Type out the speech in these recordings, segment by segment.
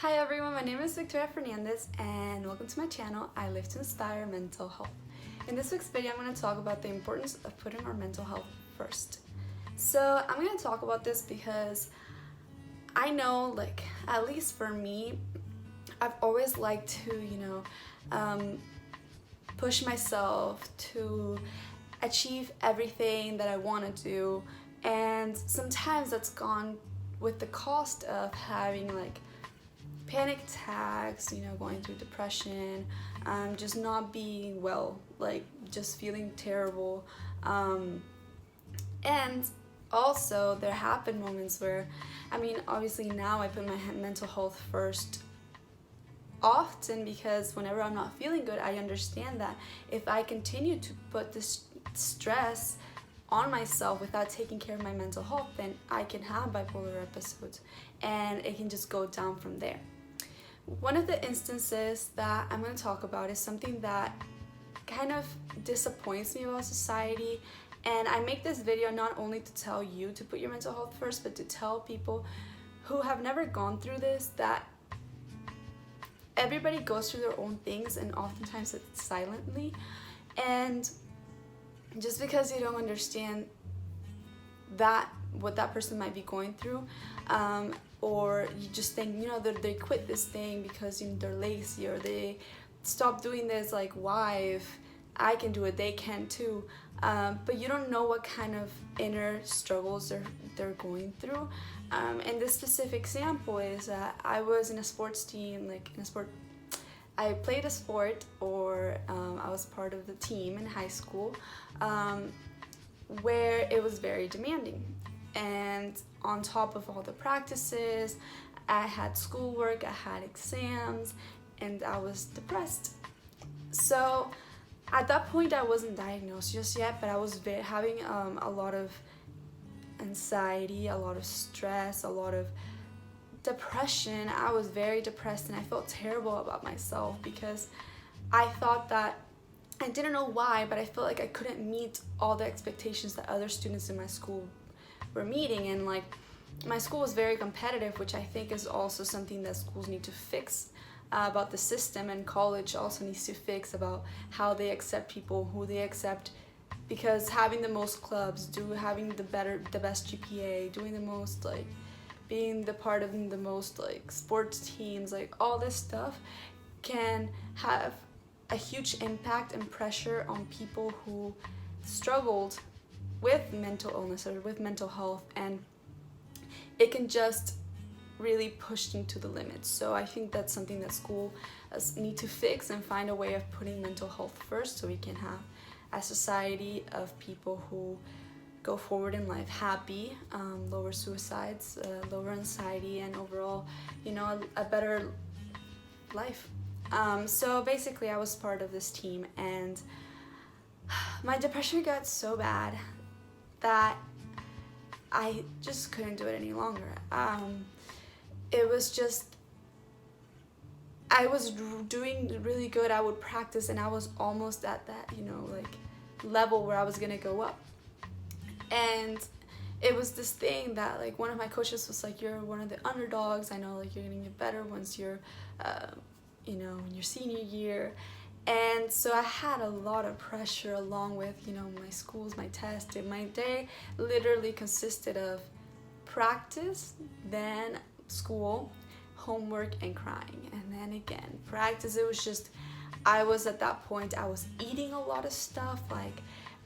Hi everyone, my name is Victoria Fernandez and welcome to my channel, I Live to Inspire Mental Health. In this week's video, I'm going to talk about the importance of putting our mental health first. So I'm going to talk about this because I know, at least for me, I've always liked to, push myself to achieve everything that I want to do, and sometimes that's gone with the cost of having panic attacks, going through depression, just not being well, just feeling terrible. And also there have been moments where, obviously now I put my mental health first often, because whenever I'm not feeling good, I understand that if I continue to put this stress on myself without taking care of my mental health, then I can have bipolar episodes and it can just go down from there. One of the instances that I'm going to talk about is something that kind of disappoints me about society, and I make this video not only to tell you to put your mental health first, but to tell people who have never gone through this that everybody goes through their own things, and oftentimes it's silently. And just because you don't understand that what that person might be going through, or you just think that they quit this thing because they're lazy, or they stop doing this, why, if I can do it they can too, but you don't know what kind of inner struggles they're going through. And this specific example is that I was in a sports team, I played a sport, or I was part of the team in high school, where it was very demanding. And on top of all the practices, I had schoolwork, I had exams, and I was depressed. So at that point, I wasn't diagnosed just yet, but I was having a lot of anxiety, a lot of stress, a lot of depression. I was very depressed, and I felt terrible about myself because I thought that, I didn't know why, but I felt like I couldn't meet all the expectations that other students in my school were meeting. And my school was very competitive, which I think is also something that schools need to fix about the system, and college also needs to fix about how they accept people, who they accept, because having the most clubs, having the best GPA, doing the most, being the part of the most sports teams, all this stuff can have a huge impact and pressure on people who struggled with mental illness or with mental health, and it can just really push them to the limits. So I think that's something that schools need to fix and find a way of putting mental health first, so we can have a society of people who go forward in life happy, lower suicides, lower anxiety, and overall, a better life. So basically I was part of this team, and my depression got so bad that I just couldn't do it any longer. It was just, I was doing really good, I would practice, and I was almost at that, level where I was gonna go up. And it was this thing that one of my coaches was like, you're one of the underdogs, I know you're gonna get better once you're in your senior year. And so I had a lot of pressure along with my schools, my tests, and my day literally consisted of practice, then school, homework, and crying, and then again practice. It was just, I was at that point, I was eating a lot of stuff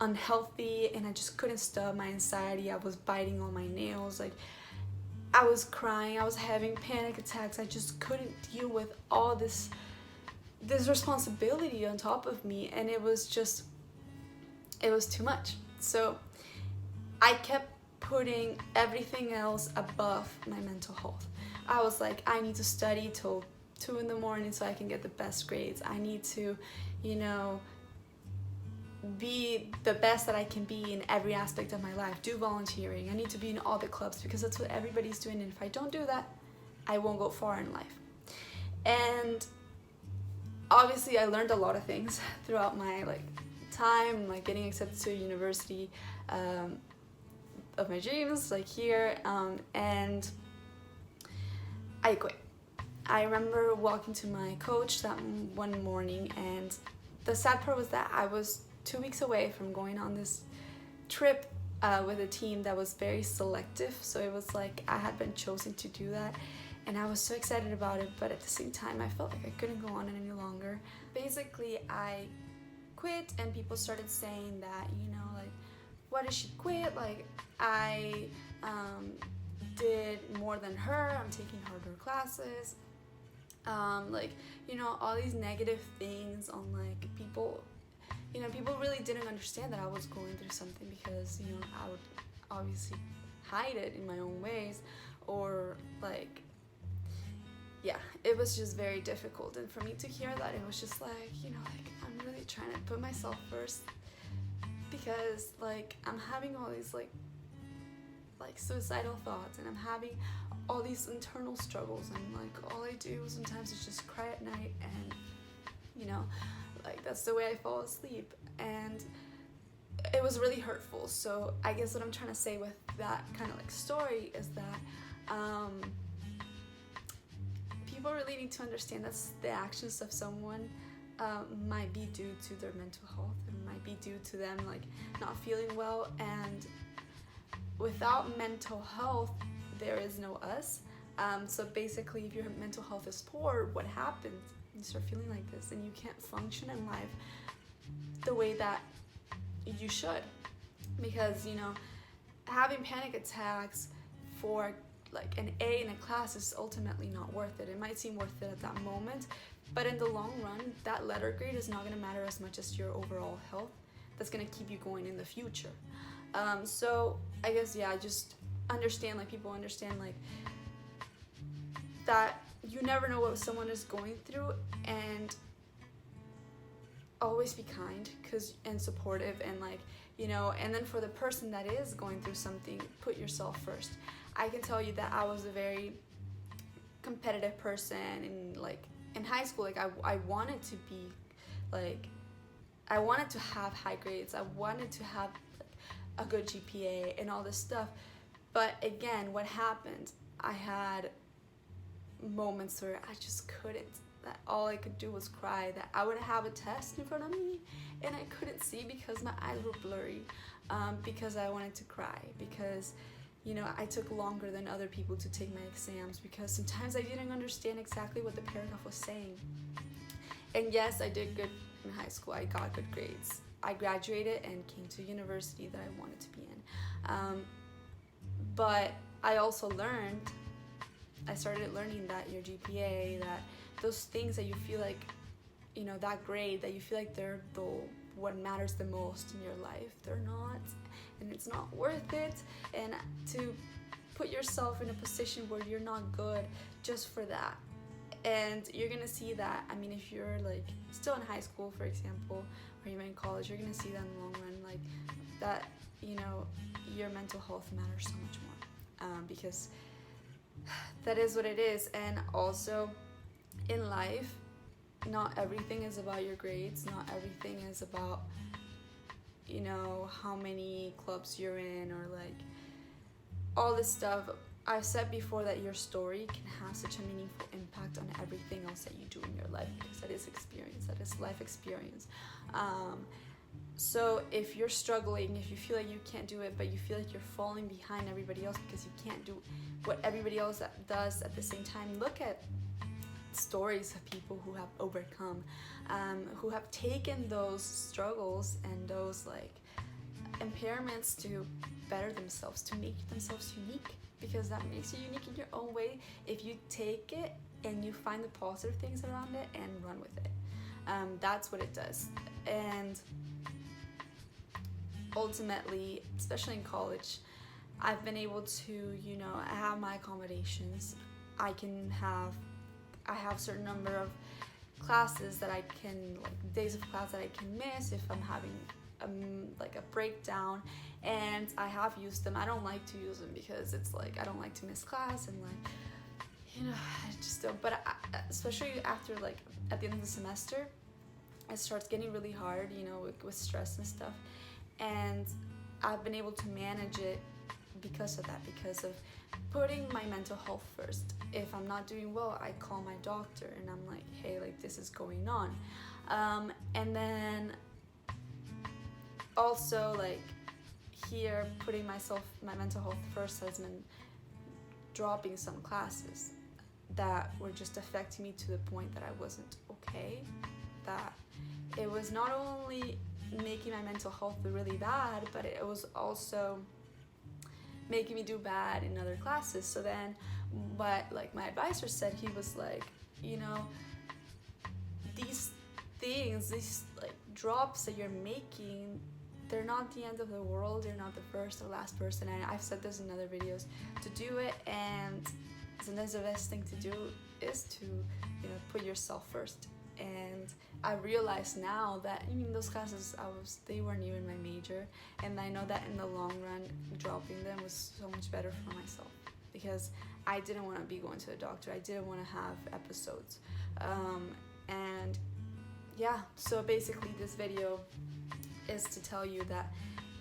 unhealthy, and I just couldn't stop my anxiety. I was biting on my nails, I was crying, I was having panic attacks. I just couldn't deal with all this responsibility on top of me, and it was too much. So I kept putting everything else above my mental health. I was like, I need to study till 2 in the morning so I can get the best grades. I need to be the best that I can be in every aspect of my life, do volunteering, I need to be in all the clubs because that's what everybody's doing, and if I don't do that, I won't go far in life. And obviously I learned a lot of things throughout my time, getting accepted to a university of my dreams, here, and I quit. I remember walking to my coach that one morning, and the sad part was that I was 2 weeks away from going on this trip with a team that was very selective. So it was like I had been chosen to do that, and I was so excited about it, but at the same time I felt like I couldn't go on it any longer. Basically, I quit, and people started saying that, like, why did she quit? Like, I did more than her, I'm taking harder classes, like, all these negative things on, like, people. People really didn't understand that I was going through something, because I would obviously hide it in my own ways, or like, yeah, it was just very difficult. And for me to hear that, it was just like, like, I'm really trying to put myself first, because like I'm having all these like suicidal thoughts, and I'm having all these internal struggles, and like all I do sometimes is just cry at night, and like that's the way I fall asleep, and it was really hurtful. So I guess what I'm trying to say with that kind of like story is that people really need to understand that the actions of someone might be due to their mental health, and might be due to them like not feeling well, and without mental health there is no us. So basically, if your mental health is poor, what happens? You start feeling like this, and you can't function in life the way that you should, because having panic attacks for like an A in a class is ultimately not worth it. It might seem worth it at that moment, but in the long run, that letter grade is not going to matter as much as your overall health. That's going to keep you going in the future. So I guess, yeah, just understand, like, people understand like that you never know what someone is going through, and always be kind and supportive, and like, and then for the person that is going through something, put yourself first. I can tell you that I was a very competitive person, and like in high school, like I wanted to be like, I wanted to have high grades, I wanted to have like a good GPA and all this stuff. But again, what happened, I had moments where I just couldn't, that all I could do was cry, that I would have a test in front of me and I couldn't see because my eyes were blurry, because I wanted to cry, because I took longer than other people to take my exams, because sometimes I didn't understand exactly what the paragraph was saying. And yes, I did good in high school, I got good grades, I graduated and came to university that I wanted to be in, but I also started learning that your GPA, that those things that you feel like, that grade that you feel like they're what matters the most in your life, they're not, and it's not worth it. And to put yourself in a position where you're not good just for that. And you're gonna see that, I mean, if you're like still in high school, for example, or you're in college, you're gonna see that in the long run, like that, your mental health matters so much more, because that is what it is. And also in life, not everything is about your grades, not everything is about how many clubs you're in, or like all this stuff. I've said before that your story can have such a meaningful impact on everything else that you do in your life, because that is experience, that is life experience. So if you're struggling, if you feel like you can't do it, but you feel like you're falling behind everybody else because you can't do what everybody else does at the same time, look at stories of people who have overcome, who have taken those struggles and those like impairments to better themselves, to make themselves unique, because that makes you unique in your own way if you take it and you find the positive things around it and run with it. That's what it does. And ultimately, especially in college, I've been able to, I have my accommodations. I have a certain number of classes that I can, like days of class that I can miss if I'm having like a breakdown, and I have used them. I don't like to use them because it's like I don't like to miss class, and like I just don't. But especially after like at the end of the semester, it starts getting really hard, with stress and stuff, and I've been able to manage it because of that, because of putting my mental health first. If I'm not doing well, I call my doctor and I'm like, hey, like this is going on. And then also like here, putting my mental health first has been dropping some classes that were just affecting me to the point that I wasn't okay. That it was not only making my mental health really bad, but it was also making me do bad in other classes. So then what like my advisor said, he was like, you know, these things, these like drops that you're making, they're not the end of the world. You're not the first or last person. And I've said this in other videos, to do it, and sometimes the best thing to do is to, you know, put yourself first. And I realize now that, I mean, those classes they weren't even my major, and I know that in the long run dropping them was so much better for myself, because I didn't want to be going to the doctor. I didn't want to have episodes. And yeah, so basically this video is to tell you that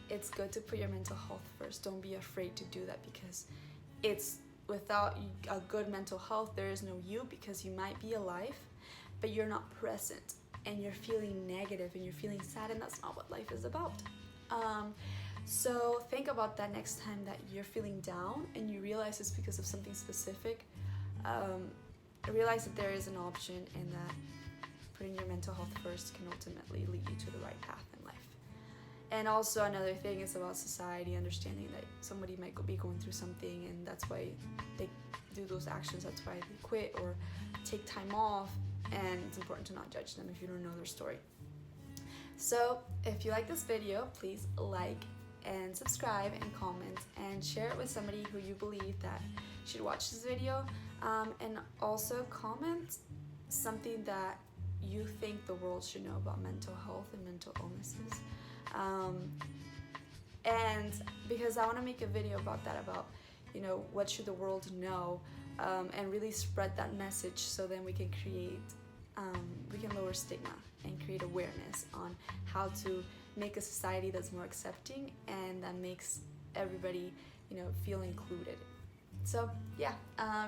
it's good to put your mental health first. Don't be afraid to do that, because it's without a good mental health, there is no you, because you might be alive, but you're not present, and you're feeling negative and you're feeling sad, and that's not what life is about. So think about that next time that you're feeling down and you realize it's because of something specific. Realize that there is an option, and that putting your mental health first can ultimately lead you to the right path in life. And also another thing is about society, understanding that somebody might be going through something, and that's why they do those actions, that's why they quit or take time off, and it's important to not judge them if you don't know their story. So if you like this video, please like and subscribe and comment and share it with somebody who you believe that should watch this video, and also comment something that you think the world should know about mental health and mental illnesses. And because I want to make a video about that, about, you know, what should the world know, and really spread that message, so then we can create, we can lower stigma and create awareness on how to make a society that's more accepting and that makes everybody, you know, feel included. So yeah,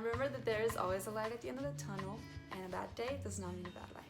remember that there is always a light at the end of the tunnel, and a bad day does not mean a bad life.